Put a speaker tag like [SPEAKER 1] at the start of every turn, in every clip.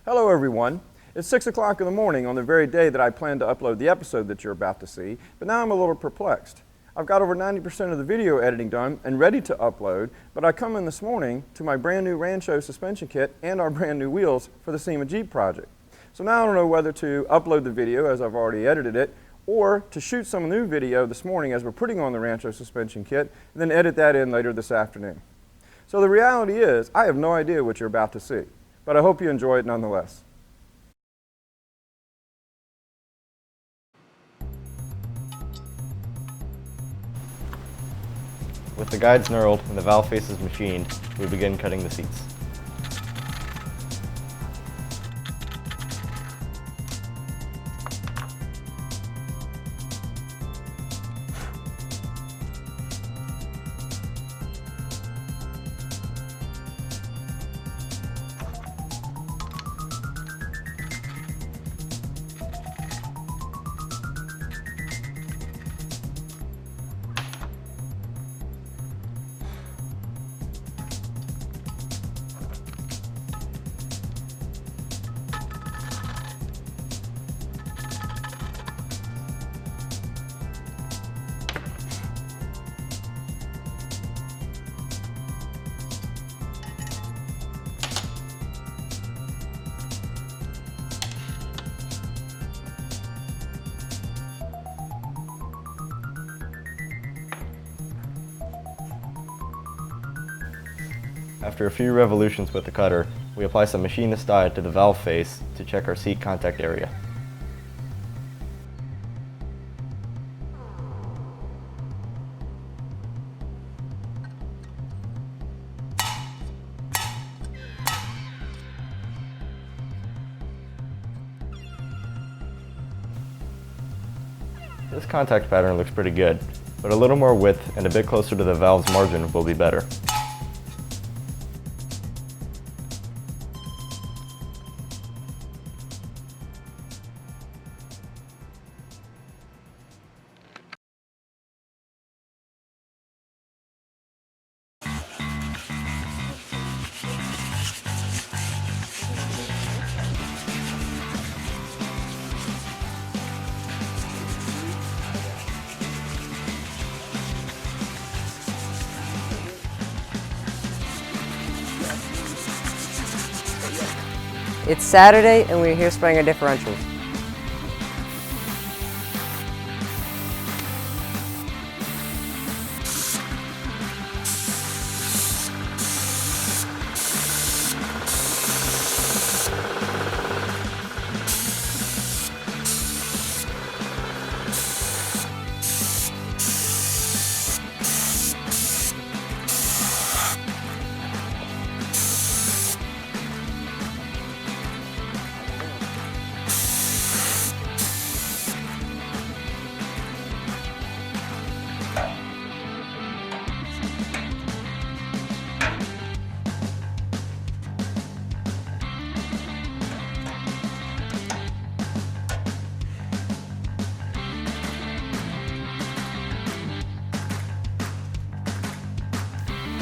[SPEAKER 1] Hello everyone. It's 6 o'clock in the morning on the very day that I planned to upload the episode that you're about to see, but now I'm a little perplexed. I've got over 90% of the video editing done and ready to upload, but I come in this morning to my brand new Rancho suspension kit and our brand new wheels for the SEMA Jeep project. So now I don't know whether to upload the video as I've already edited it, or to shoot some new video this morning as we're putting on the Rancho suspension kit, and then edit that in later this afternoon. So the reality is, I have no idea what you're about to see, but I hope you enjoy it nonetheless.
[SPEAKER 2] With the guides knurled and the valve faces machined, we begin cutting the seats. After a few revolutions with the cutter, we apply some machinist dye to the valve face to check our seat contact area. This contact pattern looks pretty good, but a little more width and a bit closer to the valve's margin will be better.
[SPEAKER 3] It's Saturday and we're here spraying our differentials.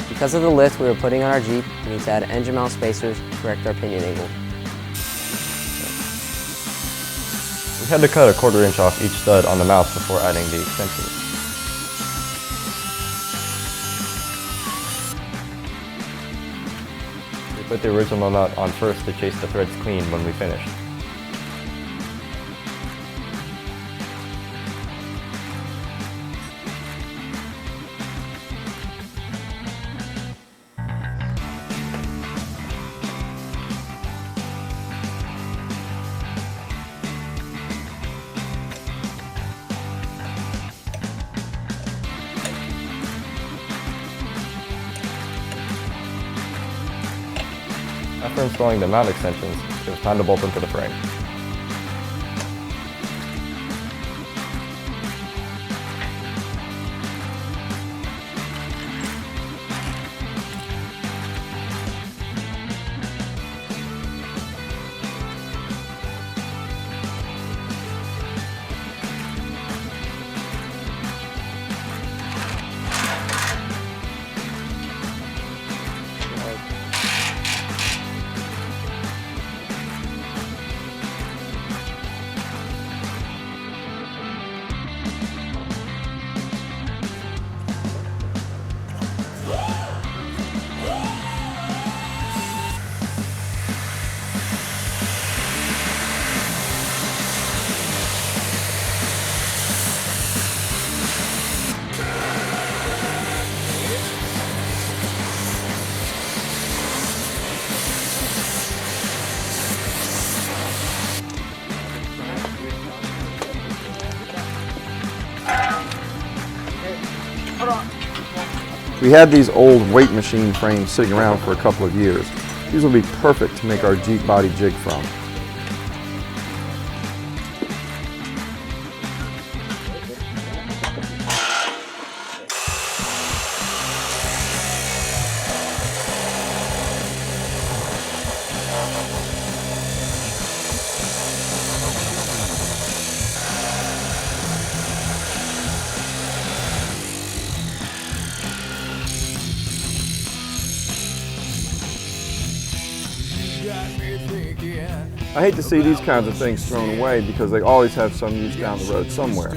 [SPEAKER 3] Because of the lift we were putting on our Jeep, we need to add engine mount spacers to correct our pinion angle.
[SPEAKER 2] We had to cut a 1/4 inch off each stud on the mounts before adding the extensions. We put the original nut on first to chase the threads clean when we finished. After installing the mount extensions, it was time to bolt them to the frame.
[SPEAKER 1] We had these old weight machine frames sitting around for a couple of years. These will be perfect to make our Jeep body jig from. I hate to see these kinds of things thrown away because they always have some use down the road somewhere.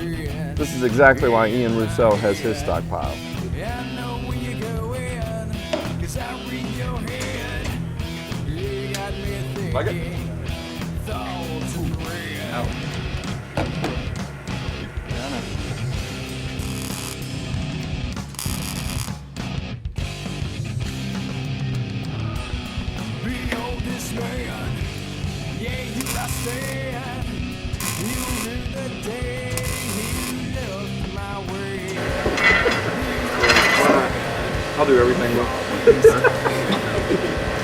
[SPEAKER 1] This is exactly why Ian Roussel has his stockpile. Like it? I'll do everything well.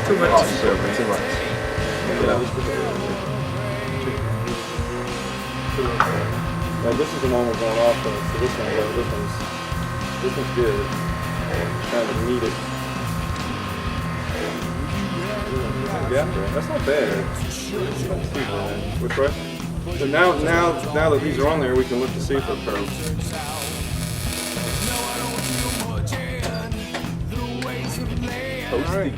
[SPEAKER 1] Too much. Oh, sure, too much. Now this is the one we're going off of, so this one's good. Kind of needed. Yeah, that's not bad. Which way? So now that these are on there, we can look to see if they're curved. Alright.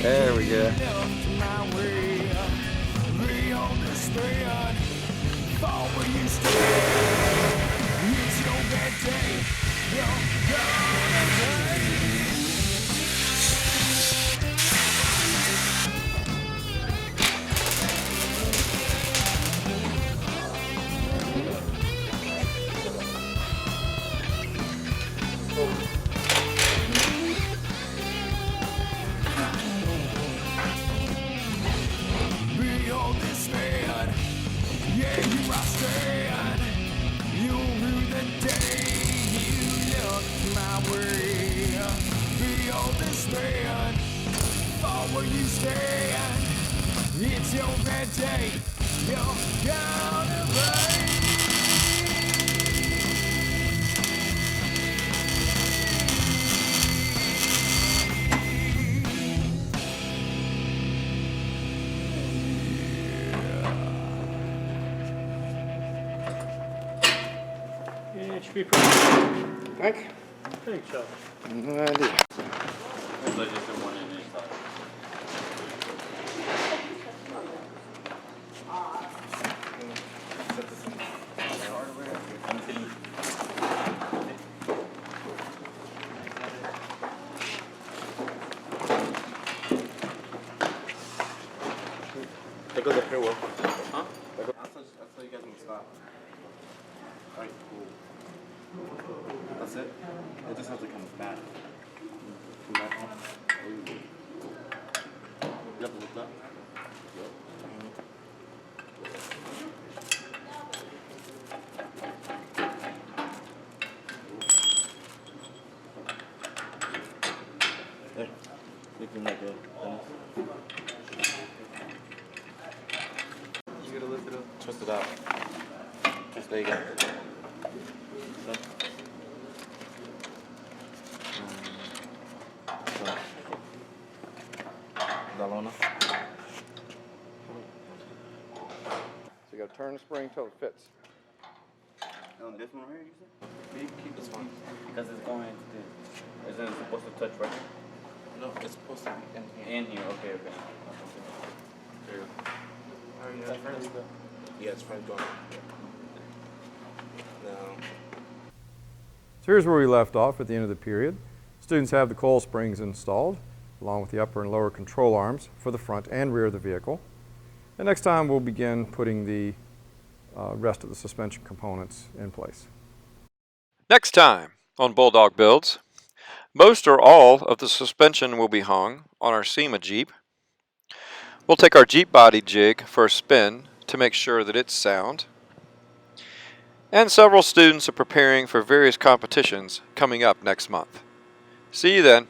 [SPEAKER 1] There we go. It's your bad day. You're gonna break.
[SPEAKER 4] Yeah, it should be pretty good.
[SPEAKER 1] Think?
[SPEAKER 4] I think so.
[SPEAKER 1] No idea.
[SPEAKER 2] That goes up here, Will. Huh? That's how you guys can stop. Alright, cool. That's it? It just has to come back. Come back on. You have to lift up? Yep. There. You can make it. You gotta lift it up. Twist it out. Just there you go. So.
[SPEAKER 1] So you gotta turn the spring till it fits.
[SPEAKER 2] On this one right here, you said? Keep this one. Because it's going to, isn't it supposed to touch right here? No, it's supposed to be in here. In here, okay, okay. There you go. Yeah, it's front door. No.
[SPEAKER 1] So here's where we left off at the end of the period. Students have the coil springs installed, along with the upper and lower control arms for the front and rear of the vehicle. And next time we'll begin putting the rest of the suspension components in place.
[SPEAKER 5] Next time on Bulldog Builds, most or all of the suspension will be hung on our SEMA Jeep. We'll take our Jeep body jig for a spin to make sure that it's sound. And several students are preparing for various competitions coming up next month. See you then.